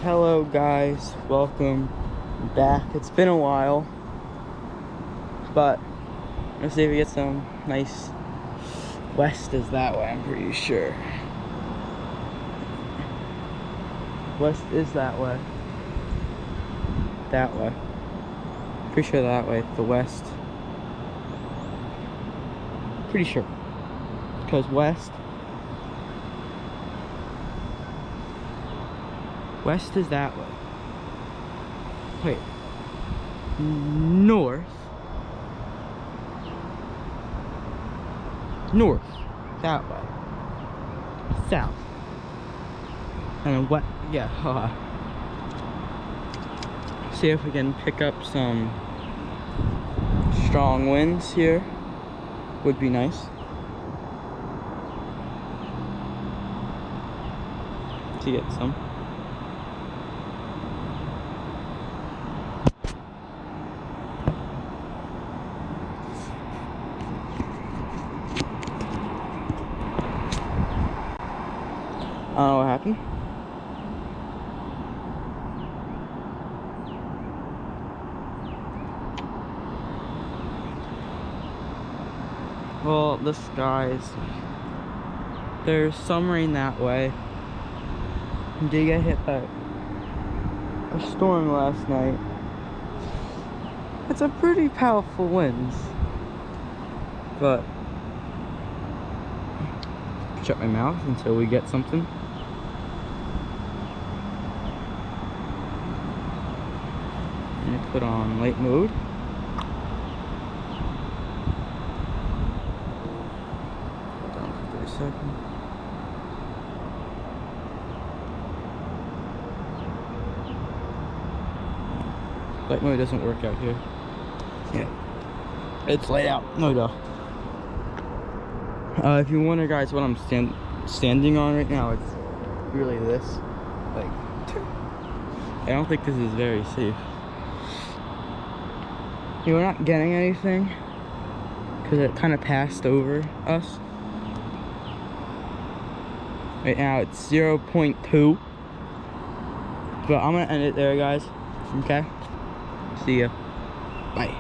Hello guys, welcome back. It's been a while, but let's see if we get some nice. West is that way, I'm pretty sure. West is that way. That way. Pretty sure that way, the west. Pretty sure. Because west is that way. Wait. North. That way. South. And then what? Yeah. See if we can pick up some strong winds here. Would be nice. To get some. I don't know what happened. Well, the skies. There's some rain that way. Did get hit by a storm last night. It's a pretty powerful winds. But shut my mouth until we get something. And put on light mode. Down for 30 seconds. Light mode doesn't work out here. Yeah. It's laid out. No duh. If you wonder, guys, what I'm standing on right now, it's really this. Like, I don't think this is very safe. We're not getting anything because it kind of passed over us. Right now it's 0.2. But I'm gonna end it there, guys. Okay? See ya. Bye.